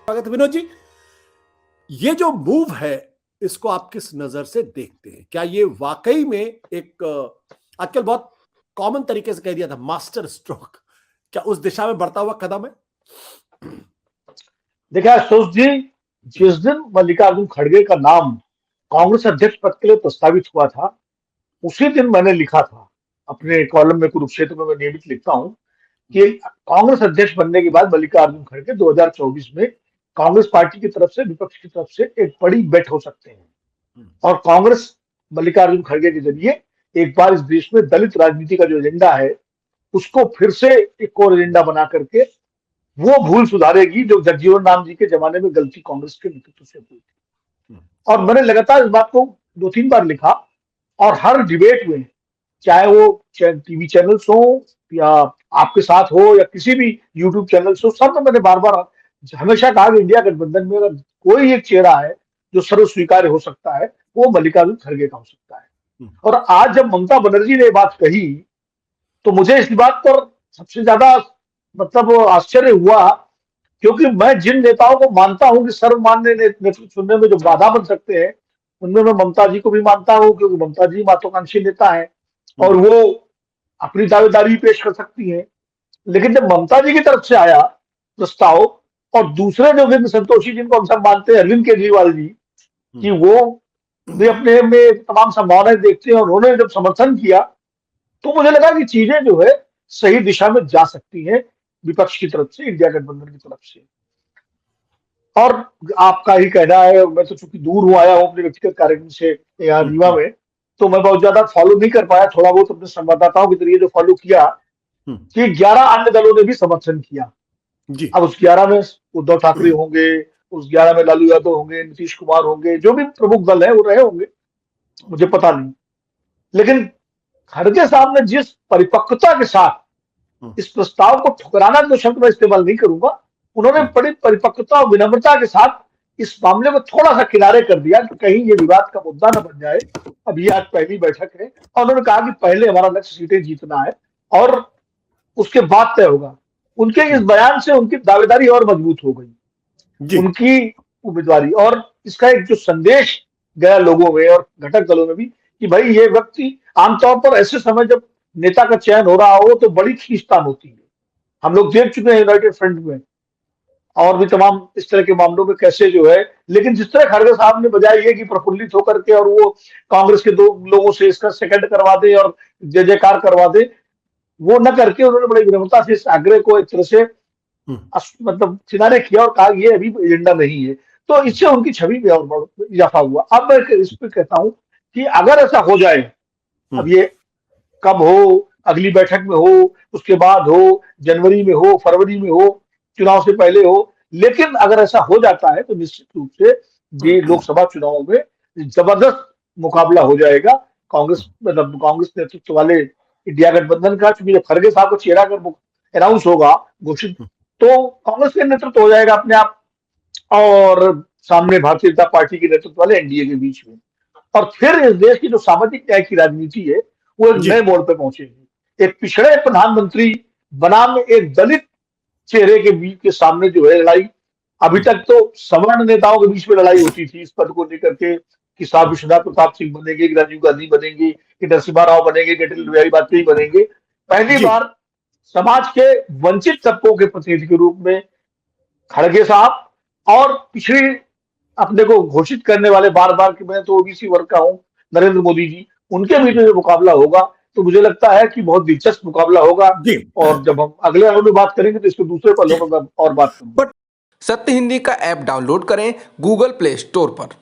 स्वागत है विनोद जी। ये जो मूव है इसको आप किस नजर से देखते हैं? क्या ये वाकई में एक आजकल बहुत कॉमन तरीके से कह दिया था मास्टर स्ट्रोक, क्या उस दिशा में बढ़ता हुआ कदम है? देखिए आशुतोष जी, जिस दिन मल्लिकार्जुन खड़गे का नाम कांग्रेस अध्यक्ष पद के लिए प्रस्तावित हुआ था, उसी दिन मैंने लिखा था अपने कॉलम में, कुरुक्षेत्र में मैं नियमित लिखता हूं कि कांग्रेस अध्यक्ष बनने के बाद मल्लिकार्जुन खड़गे 2024 में कांग्रेस पार्टी की तरफ से, विपक्ष की तरफ से एक बड़ी बेट हो सकते हैं। और कांग्रेस मल्लिकार्जुन खड़गे के जरिए एक बार इस देश में दलित राजनीति का जो एजेंडा है उसको फिर से एक और एजेंडा बना करके वो भूल सुधारेगी जो जगजीवन राम जी के जमाने में गलती कांग्रेस के नेतृत्व से हुई थी। और मैंने लगातार इस बात को 2-3 बार लिखा और हर डिबेट में, चाहे वो टीवी चैनल्स हो या आपके साथ हो या किसी भी यूट्यूब चैनल्स हो, सब में मैंने बार बार हमेशा कहा कि इंडिया गठबंधन में अगर कोई एक चेहरा है जो सर्व स्वीकार्य हो सकता है वो मल्लिकार्जुन खड़गे का हो सकता है। और आज जब ममता बनर्जी ने बात कही तो मुझे इस बात पर सबसे ज्यादा मतलब आश्चर्य हुआ, क्योंकि मैं जिन नेताओं को मानता हूं कि सर्वमान्य नेतृत्व चुनने में जो बाधा बन सकते हैं उनमें मैं ममता जी को भी मानता हूं, क्योंकि ममता जी महत्वाकांक्षी नेता है और वो अपनी दावेदारी पेश कर सकती है। लेकिन जब ममता जी की तरफ से आया प्रस्ताव और दूसरे जो विंद संतोषी जिनको हम सब मानते हैं, अरविंद केजरीवाल जी, कि वो भी अपने में तमाम संभावनाएं देखते हैं और उन्होंने जब समर्थन किया तो मुझे लगा कि चीजें जो है सही दिशा में जा सकती हैं विपक्ष की तरफ से, इंडिया गठबंधन की तरफ से। और आपका ही कहना है, मैं तो चूंकि दूर हूं, आया हूं अपने व्यक्तिगत कार्यक्रम से यहाँ रीवा में, तो मैं बहुत ज्यादा फॉलो नहीं कर पाया, थोड़ा बहुत अपने संवाददाताओं के जरिए जो फॉलो किया कि 11 अन्य दलों ने भी समर्थन किया। अब उस 11 में उद्धव ठाकरे होंगे, उस 11 में लालू यादव होंगे, नीतीश कुमार होंगे, जो भी प्रमुख दल है वो रहे होंगे, मुझे पता नहीं। लेकिन खड़गे साहब ने जिस परिपक्वता के साथ इस प्रस्ताव को ठुकराना, जो शब्द मैं इस्तेमाल नहीं करूंगा, उन्होंने बड़ी परिपक्वता और विनम्रता के साथ इस मामले को थोड़ा सा किनारे कर दिया कि कहीं ये विवाद का मुद्दा न बन जाए। अब ये आज पहली बैठक है और उन्होंने कहा कि पहले हमारा लक्ष्य सीटें जीतना है और उसके बाद तय होगा। उनके इस बयान से उनकी दावेदारी और मजबूत हो गई, उनकी उम्मीदवारी। और इसका एक जो संदेश गया लोगों में और घटक दलों में भी कि भाई ये व्यक्ति, आमतौर पर ऐसे समय जब नेता का चयन हो रहा हो तो बड़ी खींचतान होती है, हम लोग देख चुके हैं यूनाइटेड फ्रंट में और भी तमाम इस तरह के मामलों में कैसे जो है। लेकिन जिस तरह खड़गे साहब ने बजाय ये कि प्रफुल्लित होकर के और वो कांग्रेस के 2 लोगों से इसका सेकंड करवा दे और जय जयकार करवा दे, वो न करके उन्होंने बड़ी विनम्रता से इस आग्रह को एक तरह से मतलब किनारे किया और कहा ये अभी एजेंडा नहीं है। तो इससे उनकी छवि में और इजाफा हुआ। अब मैं इस पर कहता हूं कि अगर ऐसा हो जाए, अब ये कब हो, अगली बैठक में हो, उसके बाद हो, जनवरी में हो, फरवरी में हो, चुनाव से पहले हो, लेकिन अगर ऐसा हो जाता है तो निश्चित रूप से ये लोकसभा चुनावों में जबरदस्त मुकाबला हो जाएगा कांग्रेस, मतलब कांग्रेस नेतृत्व वाले इंडिया गठबंधन का। क्योंकि जब खड़गे साहब को चेहरा अगर अनाउंस होगा, घोषित, तो कांग्रेस के नेतृत्व हो जाएगा अपने आप और सामने भारतीय जनता पार्टी के नेतृत्व वाले एनडीए के बीच में। और फिर इस देश की जो सामाजिक न्याय की राजनीति है वो एक नए मोड़ पे पहुंचेगी। एक पिछड़े प्रधानमंत्री बनाम एक दलित चेहरे के बीच के सामने जो है लड़ाई, अभी तक तो सवर्ण नेताओं के बीच में लड़ाई होती थी इस पद को लेकर के कि साहब विश्वनाथ प्रताप सिंह बनेंगे, कि राजीव गांधी बनेंगे, कि नरसिम्हा राव बनेंगे, कि अटल बिहारी वाजपेयी बनेंगे। पहली बार समाज के वंचित तबकों के प्रतिनिधि के रूप में खड़गे साहब और पिछड़ी अपने को घोषित करने वाले बार बार कि मैं तो ओबीसी वर्ग का हूं, नरेंद्र मोदी जी, उनके बीच में जो मुकाबला होगा तो मुझे लगता है कि बहुत दिलचस्प मुकाबला होगा। और जब हम अगले राउंड में बात करेंगे तो इसके दूसरे पहलुओं में और बात करेंगे। सत्य हिंदी का ऐप डाउनलोड करें गूगल प्ले स्टोर पर।